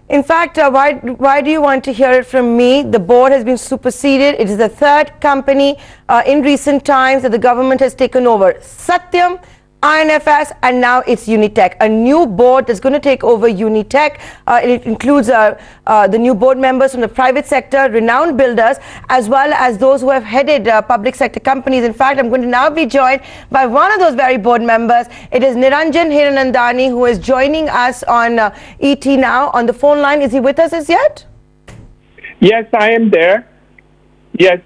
In fact, why do you want to hear it from me? The board has been superseded. It is the third company in recent times that the government has taken over. Satyam, INFS, and now it's Unitech, a new board that's going to take over Unitech. It includes the new board members from the private sector, renowned builders, as well as those who have headed public sector companies. In fact, I'm going to now be joined by one of those very board members. It is Niranjan Hiranandani, who is joining us on ET now on the phone line. Is he with us as yet? Yes, I am there. Yes.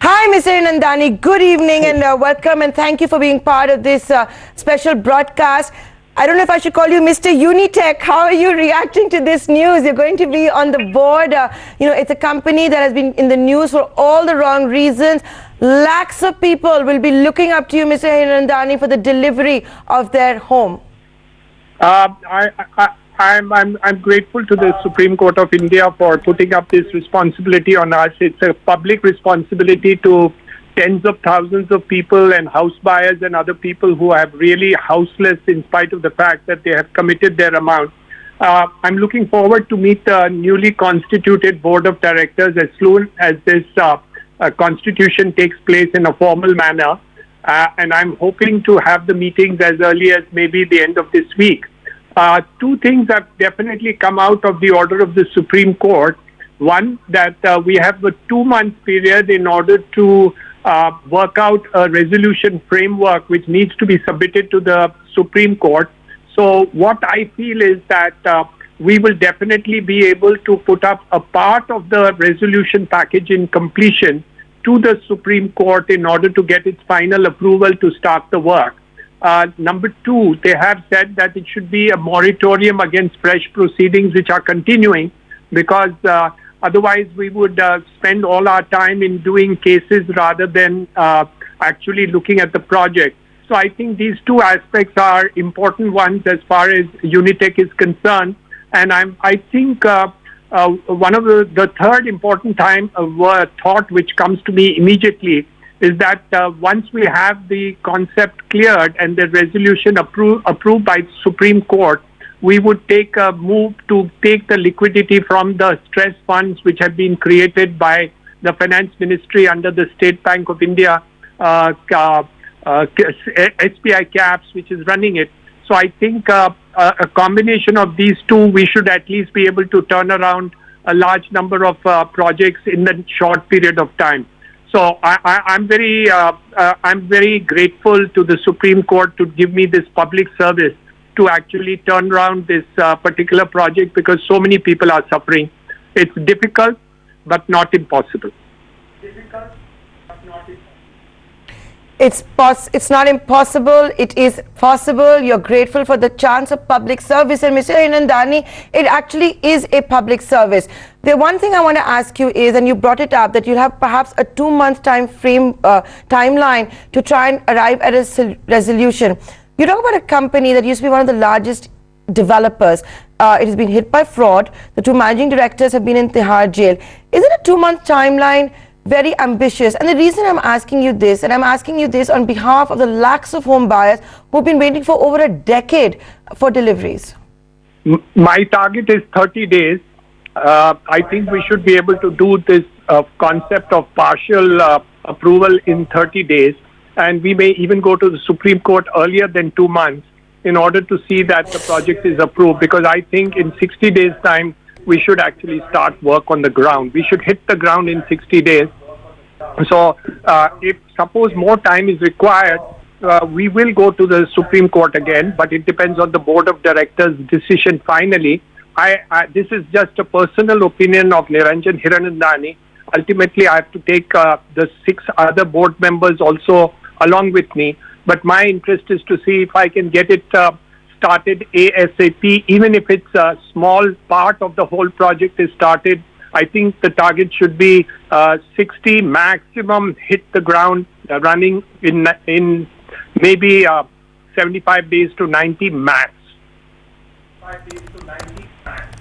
Hi, Mr. Hiranandani. Good evening and welcome, and thank you for being part of this special broadcast. I don't know if I should call you Mr. Unitech. How are you reacting to this news? You're going to be on the board. It's a company that has been in the news for all the wrong reasons. Lakhs of people will be looking up to you, Mr. Hiranandani, for the delivery of their home. I'm grateful to the Supreme Court of India for putting up this responsibility on us. It's a public responsibility to tens of thousands of people and house buyers and other people who are really houseless in spite of the fact that they have committed their amount. I'm looking forward to meet the newly constituted board of directors as soon as this constitution takes place in a formal manner. And I'm hoping to have the meetings as early as maybe the end of this week. Two things have definitely come out of the order of the Supreme Court. One, that we have a 2-month period in order to work out a resolution framework which needs to be submitted to the Supreme Court. So what I feel is that we will definitely be able to put up a part of the resolution package in completion to the Supreme Court in order to get its final approval to start the work. Number two, they have said that it should be a moratorium against fresh proceedings which are continuing, because otherwise we would spend all our time in doing cases rather than actually looking at the project. So I think these two aspects are important ones as far as Unitech is concerned. And I think one of the third important thought which comes to me immediately is that once we have the concept cleared and the resolution approved by the Supreme Court, we would take a move to take the liquidity from the stress funds which have been created by the Finance Ministry under the State Bank of India, SBI CAPS, which is running it. So I think a combination of these two, we should at least be able to turn around a large number of projects in a short period of time. So I'm very grateful to the Supreme Court to give me this public service to actually turn around this particular project, because so many people are suffering. It's difficult, but not impossible. Difficult, but not impossible. It's not impossible, it is possible. You're grateful for the chance of public service, and Mr. Hiranandani, it actually is a public service. The one thing I want to ask you is, and you brought it up, that you'll have perhaps a 2-month timeline to try and arrive at a resolution. You talk about a company that used to be one of the largest developers. It has been hit by fraud. The 2 managing directors have been in Tihar jail. Isn't a 2-month timeline very ambitious? And the reason I'm asking you this, and I'm asking you this on behalf of the lakhs of home buyers who've been waiting for over a decade for deliveries. My target is 30 days. I think we should be able to do this concept of partial approval in 30 days. And we may even go to the Supreme Court earlier than 2 months in order to see that the project is approved. Because I think in 60 days' time, we should actually start work on the ground. We should hit the ground in 60 days. So if suppose more time is required, we will go to the Supreme Court again, but it depends on the board of directors' decision finally. This is just a personal opinion of Niranjan Hiranandani. Ultimately, I have to take the 6 other board members also along with me. But my interest is to see if I can get it started ASAP, even if it's a small part of the whole project is started. I think the target should be 60 maximum, hit the ground running in maybe 75 days to 90 max. 5 days to 90 max.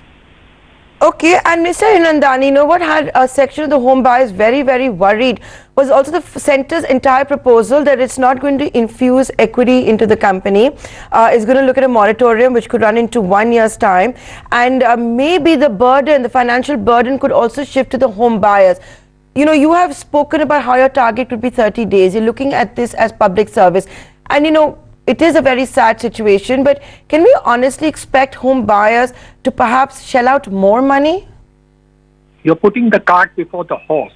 Okay, and Mr. Nandani, you know what had a section of the home buyers very, very worried was also the centre's entire proposal that it's not going to infuse equity into the company. It's going to look at a moratorium which could run into 1 year's time, and maybe the burden, the financial burden, could also shift to the home buyers. You know, you have spoken about how your target would be 30 days. You're looking at this as public service, and you know, it is a very sad situation, but can we honestly expect home buyers to perhaps shell out more money? You're putting the cart before the horse.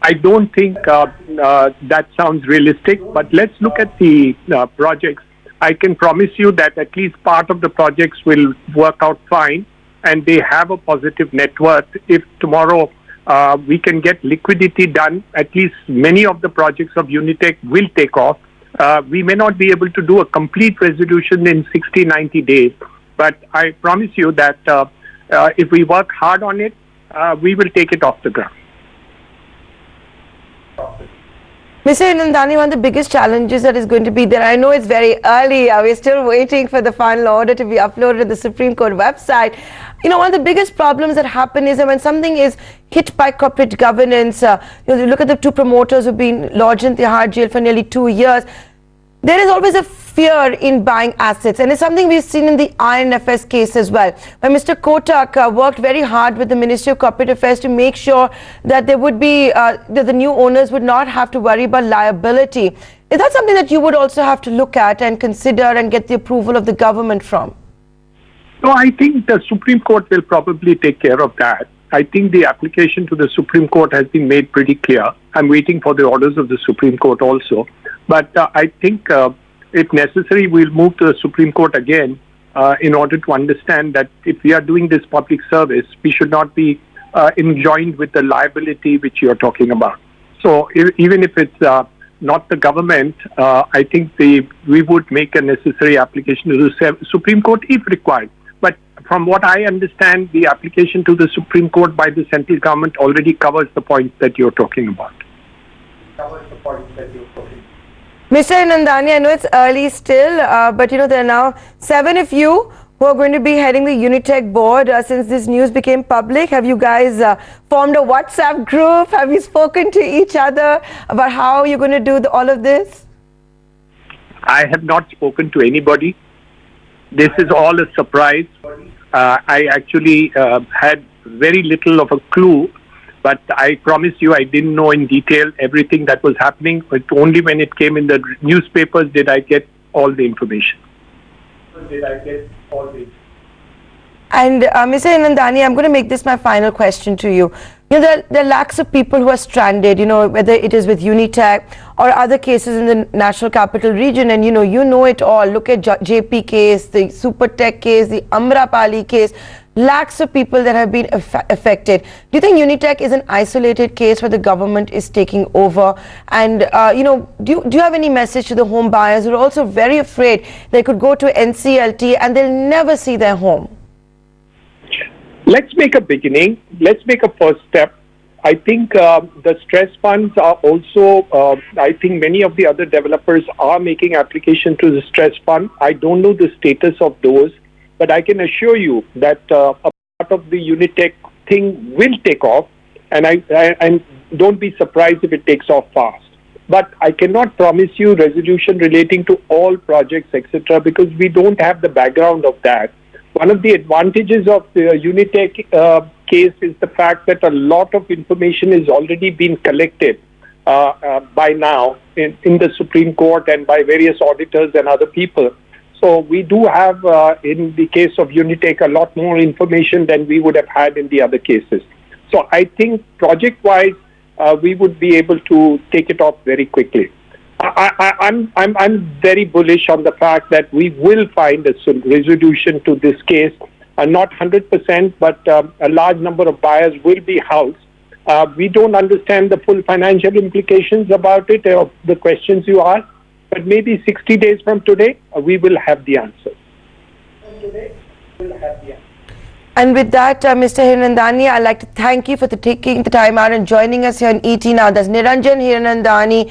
I don't think that sounds realistic, but let's look at the projects. I can promise you that at least part of the projects will work out fine, and they have a positive net worth. If tomorrow we can get liquidity done, at least many of the projects of Unitech will take off. We may not be able to do a complete resolution in 60, 90 days, but I promise you that if we work hard on it, we will take it off the ground. Mr. Nandani, one of the biggest challenges that is going to be there, I know it's very early, we're still waiting for the final order to be uploaded to the Supreme Court website. You know, one of the biggest problems that happen is that when something is hit by corporate governance, you know, you look at the two promoters who've been lodged in Tihar jail for nearly 2 years, there is always a fear in buying assets, and it's something we've seen in the INFS case as well, where Mr. Kotak worked very hard with the Ministry of Corporate Affairs to make sure that there would be, that the new owners would not have to worry about liability. Is that something that you would also have to look at and consider and get the approval of the government from? No, I think the Supreme Court will probably take care of that. I think the application to the Supreme Court has been made pretty clear. I'm waiting for the orders of the Supreme Court also. But I think if necessary, we'll move to the Supreme Court again in order to understand that if we are doing this public service, we should not be enjoined with the liability which you're talking about. So even if it's not the government, I think we would make a necessary application to the Supreme Court if required. But from what I understand, the application to the Supreme Court by the central government already covers the point that you're talking about. Mr. Nandani, I know it's early still, but you know, there are now 7 of you who are going to be heading the Unitech board since this news became public. Have you guys formed a WhatsApp group? Have you spoken to each other about how you're going to do all of this? I have not spoken to anybody. This is all a surprise. I actually had very little of a clue, but I promise you I didn't know in detail everything that was happening. But only when it came in the newspapers did I get all the information. And Mr. Nandani, I'm going to make this my final question to you. You know, there are lakhs of people who are stranded, you know, whether it is with Unitech or other cases in the National Capital Region, and you know it all. Look at JP case, the Supertech case, the Amrapali case. Lakhs of people that have been affected. Do you think Unitech is an isolated case where the government is taking over? And you know, do you have any message to the home buyers who are also very afraid they could go to NCLT and they'll never see their home? Let's make a beginning. Let's make a first step. I think the stress funds are also, I think many of the other developers are making application to the stress fund. I don't know the status of those, but I can assure you that a part of the Unitech thing will take off, and don't be surprised if it takes off fast. But I cannot promise you resolution relating to all projects, etc., because we don't have the background of that. One of the advantages of the Unitech case is the fact that a lot of information is already been collected by now in the Supreme Court and by various auditors and other people. So we do have, in the case of Unitech, a lot more information than we would have had in the other cases. So I think project-wise, we would be able to take it off very quickly. I'm very bullish on the fact that we will find a resolution to this case. Not 100%, but a large number of buyers will be housed. We don't understand the full financial implications about it, or the questions you asked, but maybe 60 days from today, we will have the answer. And with that, Mr. Hiranandani, I'd like to thank you for taking the time out and joining us here on ET Now. That's Niranjan Hiranandani,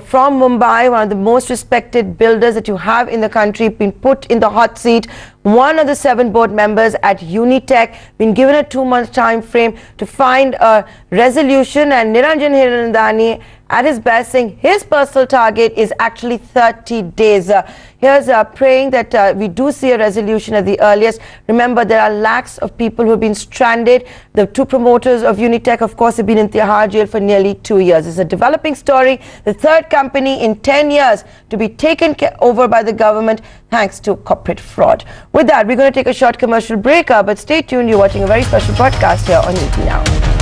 from Mumbai, one of the most respected builders that you have in the country, been put in the hot seat. One of the 7 board members at Unitech, been given a 2-month time frame to find a resolution, and Niranjan Hiranandani at his best saying his personal target is actually 30 days. Here's praying that we do see a resolution at the earliest. Remember, there are lakhs of people who have been stranded. The 2 promoters of Unitech, of course, have been in Tihar jail for nearly 2 years. It's a developing story. The 3rd company in 10 years to be taken over by the government thanks to corporate fraud. With that, we're going to take a short commercial break, but stay tuned. You're watching a very special broadcast here on ET Now.